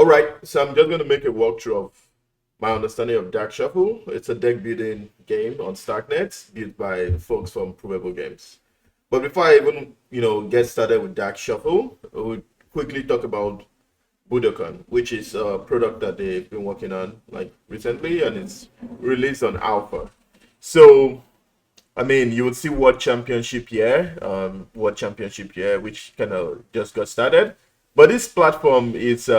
All right, so I'm just going to make a walkthrough of my understanding of Dark Shuffle. It's a deck building game on Starknet built by the folks from Provable Games. But before I even, get started with Dark Shuffle, we'll quickly talk about Budokan, which is a product that they've been working on like recently, and it's released on Alpha. So, I mean, you would see World Championship here, which kind of just got started. But this platform is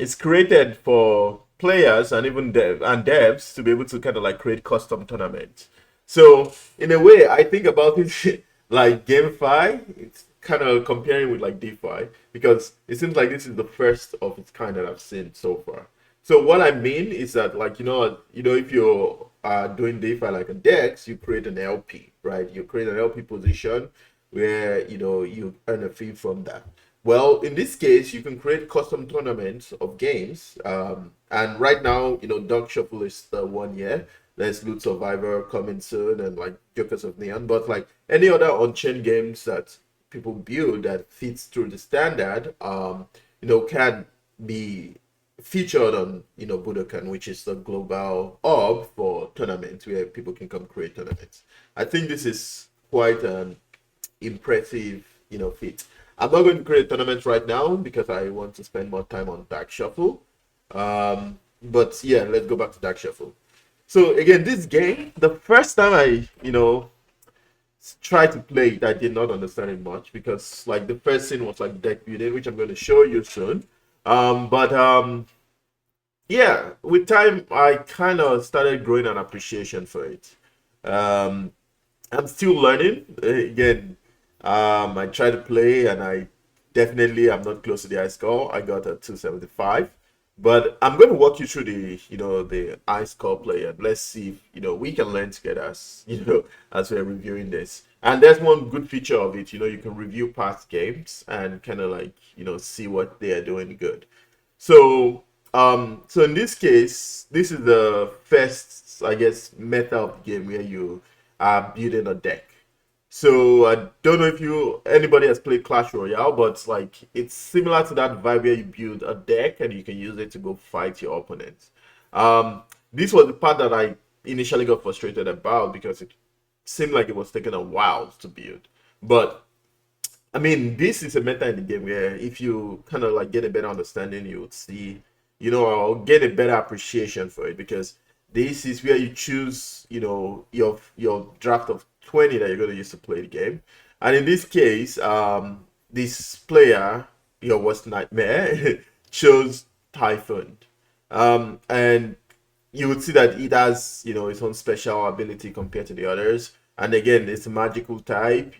it's created for players and even devs to be able to kind of like create custom tournaments. So in a way, I think about it like GameFi. It's kind of comparing with like DeFi because it seems like this is the first of its kind that I've seen so far. So what I mean is that like if you're doing DeFi like a DEX, you create an LP, right? You create an LP position where you earn a fee from that. Well, in this case, you can create custom tournaments of games. And right now, Dog Shuffle is the 1 year. There's Loot Survivor coming soon and like Jokers of Neon. But like any other on-chain games that people build that fits through the standard, can be featured on, Budokan, which is the global hub for tournaments where people can come create tournaments. I think this is quite an impressive, feat. I'm not going to create tournaments right now because I want to spend more time on Dark Shuffle. But yeah, let's go back to Dark Shuffle. So again, this game, the first time I, tried to play it, I did not understand it much because like the first scene was like deck building, which I'm going to show you soon. But yeah, with time, I kind of started growing an appreciation for it. Um, I'm still learning. Again, I try to play, and I definitely am not close to the high score. I got a 275, but I'm going to walk you through the high score play, and let's see if we can learn together as as we're reviewing this. And there's one good feature of it. You can review past games and kind of like see what they are doing good. So so in this case, this is the first, I guess, meta of the game where you are building a deck. So I don't know if anybody has played Clash Royale, but like it's similar to that vibe where you build a deck and you can use it to go fight your opponents. This was the part that I initially got frustrated about because it seemed like it was taking a while to build. But I mean, this is a meta in the game where if you kind of like get a better understanding, you would see, or get a better appreciation for it because this is where you choose, your draft of 20 that you're going to use to play the game. And in this case, this player, your worst nightmare, chose Typhoon. And you would see that it has, its own special ability compared to the others. And again, it's a magical type,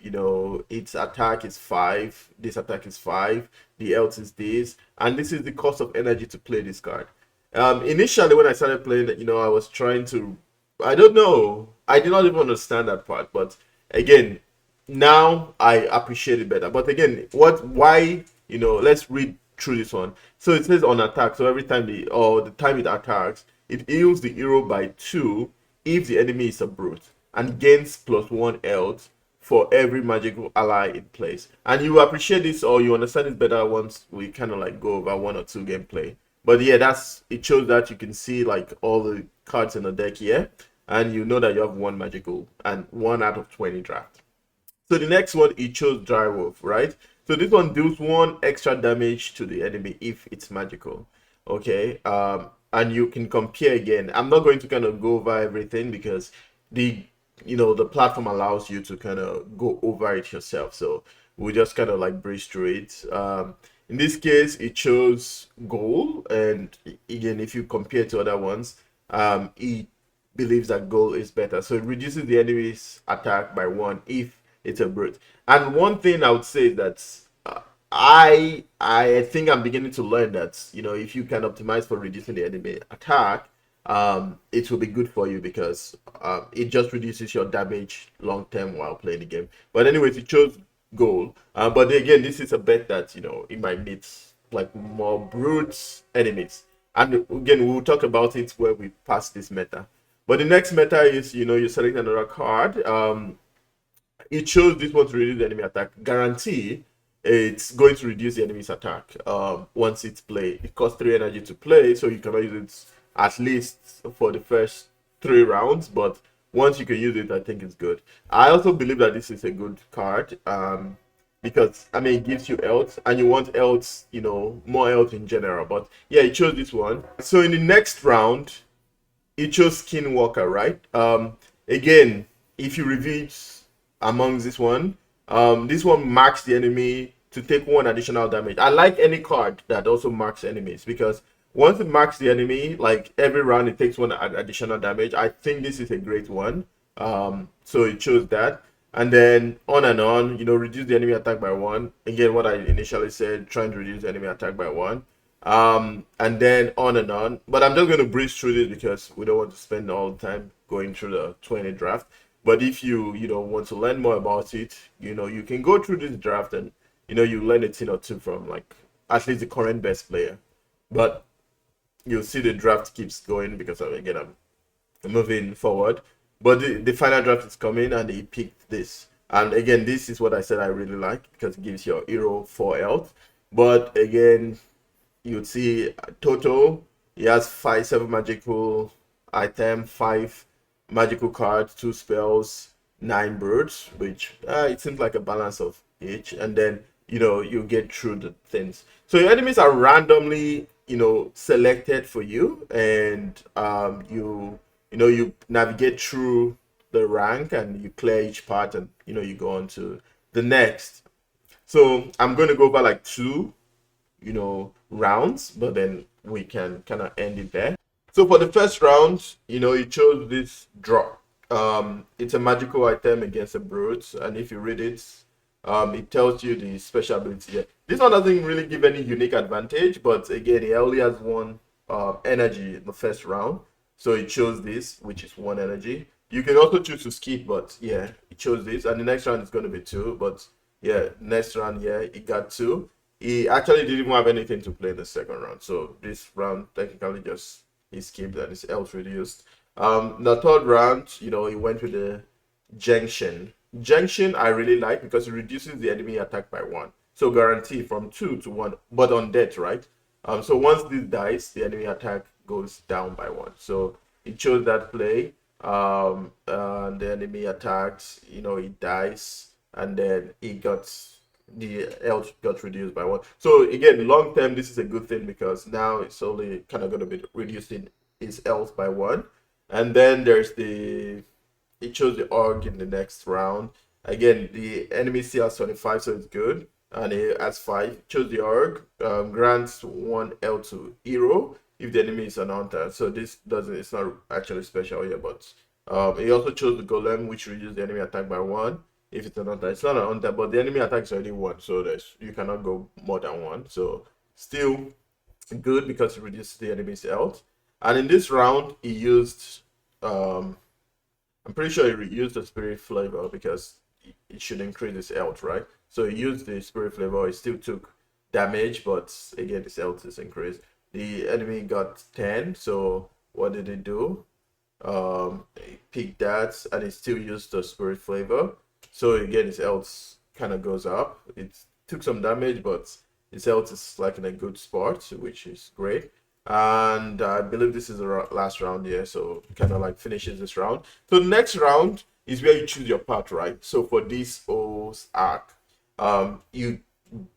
its attack is 5, this attack is 5, the else is this, and this is the cost of energy to play this card. Initially, when I started playing it, I was trying to, I don't know, I did not even understand that part, but again, now I appreciate it better. But again, why, let's read through this one. So it says on attack, so every time the time it attacks, it heals the hero by 2 if the enemy is a brute and gains +1 health for every magical ally in place. And you appreciate this or you understand it better once we kind of like go over 1 or 2 gameplay. But yeah, it shows that you can see like all the cards in the deck here, and you know that you have 1 magical and 1 out of 20 draft. So the next one, it chose Dry Wolf, right? So this one deals 1 extra damage to the enemy if it's magical. Okay, and you can compare again. I'm not going to kind of go over everything because the platform allows you to kind of go over it yourself. So we'll just kind of like breeze through it. In this case, it chose goal, and again, if you compare to other ones, it believes that goal is better. So it reduces the enemy's attack by 1 if it's a brute. And one thing I would say is that I think I'm beginning to learn that if you can optimize for reducing the enemy attack, it will be good for you because it just reduces your damage long term while playing the game. But anyways, it chose goal. But again, this is a bet that it might meet like more brute enemies. And again, we'll talk about it when we pass this meta. But the next meta is you select another card. It shows this one to reduce the enemy attack guarantee it's going to reduce the enemy's attack once it's played. It costs 3 energy to play, so you cannot use it at least for the first 3 rounds, but once you can use it, I think it's good. I also believe that this is a good card because, I mean, it gives you health, and you want health, you know, more health in general. But yeah, it chose this one. So in the next round, it chose Skinwalker, right? Again, if you review it amongst this one marks the enemy to take 1 additional damage. I like any card that also marks enemies, because once it marks the enemy, like every round it takes 1 additional damage. I think this is a great one. So it chose that. And then on and on, you know, reduce the enemy attack by 1. Again, what I initially said, trying to reduce the enemy attack by 1. And then on and on. But I'm just going to breeze through this because we don't want to spend all the time going through the 20 draft. But if you know, want to learn more about it, you know, you can go through this draft and, you know, you learn a thing or two from, like, at least the current best player. But you'll see the draft keeps going because, again, I'm moving forward. But the final draft is coming, and he picked this. And again, this is what I said I really like, because it gives your hero 4 health. But again, you'd see total, he has 7 magical item, 5 magical cards, 2 spells, 9 birds, which it seems like a balance of each. And then, you know, you get through the things. So your enemies are randomly, you know, selected for you, and you know, you navigate through the rank and you clear each part, and, you know, you go on to the next. So I'm going to go over like 2, you know, rounds, but then we can kind of end it there. So for the first round, you know, you chose this drop. It's a magical item against a brute, and if you read it, it tells you the special ability here. This one doesn't really give any unique advantage, but again, it only has 1 energy in the first round. So it chose this, which is 1 energy. You can also choose to skip, but yeah, it chose this. And the next round is going to be 2, but yeah, next round, yeah, it got 2. He actually didn't even have anything to play in the second round. So this round, technically, just he skipped and his health reduced. The third round, you know, he went with the Junction. Junction, I really like because it reduces the enemy attack by 1. So guarantee from 2 to 1, but on death, right? So once this dies, the enemy attack goes down by 1. So it chose that play. The enemy attacks, you know, it dies, and then the health got reduced by 1. So again, long term, this is a good thing because now it's only kind of going to be reducing his health by 1. And then there's it chose the org in the next round. Again, the enemy still has 25, so it's good. And it has 5. Chose the org, grants 1 L to hero if the enemy is an hunter. So this doesn't, it's not actually special here, but he also chose the golem, which reduces the enemy attack by 1 if it's an hunter. It's not an hunter, but the enemy attack is already 1, so you cannot go more than 1. So still good because it reduces the enemy's health. And in this round, he used I'm pretty sure he used the spirit flavor because it should increase his health, right? So he used the spirit flavor. He still took damage, but again, his health is increased. The enemy got 10. So what did he do? He picked that, and he still used the spirit flavor. So again, his health kind of goes up. It took some damage, but his health is like in a good spot, which is great. And I believe this is the last round here, so kind of like finishes this round. So the next round is where you choose your path, right? So for this whole arc, you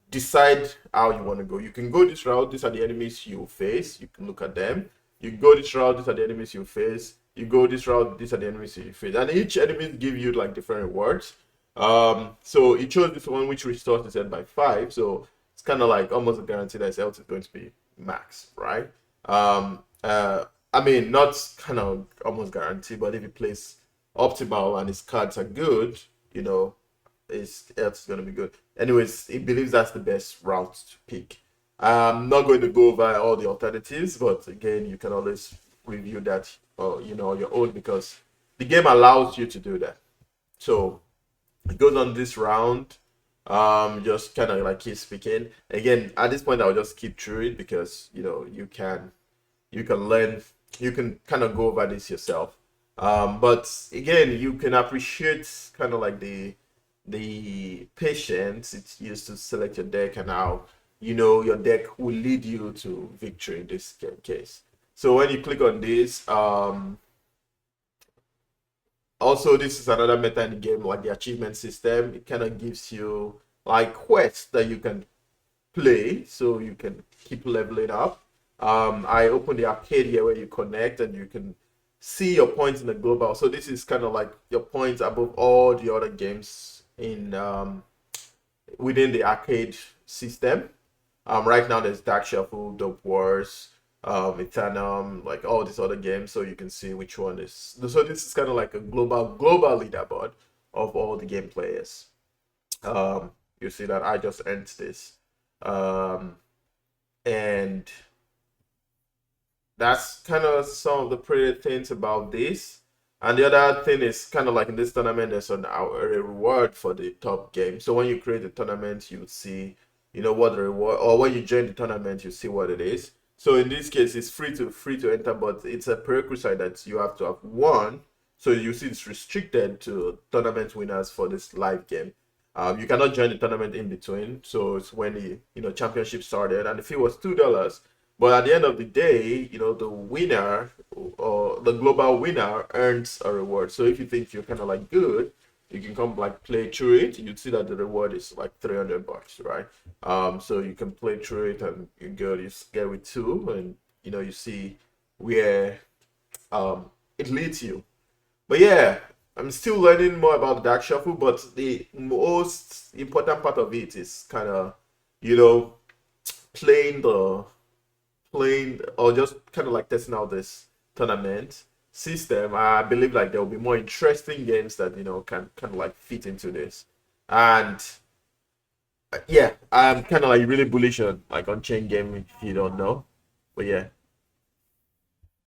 decide how you want to go. You can go this route. These are the enemies you face. You can look at them. You go this route. These are the enemies you face. You go this route. These are the enemies you face. And each enemy give you like different rewards. So he chose this one, which restores his health by 5. So it's kind of like almost a guarantee that his health is going to be max, right? I mean, not kind of almost guarantee, but if he plays optimal and his cards are good, you know, his health is going to be good. Anyways, he believes that's the best route to pick. I'm not going to go over all the alternatives, but again, you can always review that, you know, on your own because the game allows you to do that. So it goes on this round. Just kind of like keep speaking. Again, at this point, I'll just keep through it because you know you can learn, you can kind of go over this yourself. But again, you can appreciate kind of like the the patience it's used to select your deck, and how your deck will lead you to victory in this case. So when you click on this, also this is another meta in the game, like the achievement system. It kind of gives you like quests that you can play so you can keep leveling up. I open the arcade here where you connect and you can see your points in the global. So this is kind of like your points above all the other games in within the arcade system. Right now there's Dark Shuffle, Dope Wars, Eternum, like all these other games, so you can see which one is. So this is kind of like a global leaderboard of all the game players. You see that I just earned this, and that's kind of some of the pretty things about this. And the other thing is kind of like in this tournament, there's a reward for the top game. So when you create a tournament, you see, what the reward, or when you join the tournament, you see what it is. So in this case, it's free to enter, but it's a prerequisite that you have to have won. So you see, it's restricted to tournament winners for this live game. You cannot join the tournament in between. So it's when the championship started, and the fee was $2. But at the end of the day, the winner or the global winner earns a reward. So if you think you're kind of like good, you can come like play through it. You'd see that the reward is like $300, right? So you can play through it and you go, you get with two, and you see where it leads you. But yeah, I'm still learning more about the Dark Shuffle, but the most important part of it is kind of, playing the playing or just kind of like testing out this tournament system. I believe like there will be more interesting games that can kind of like fit into this. And yeah, I'm kind of like really bullish on like on chain game if you don't know. But yeah.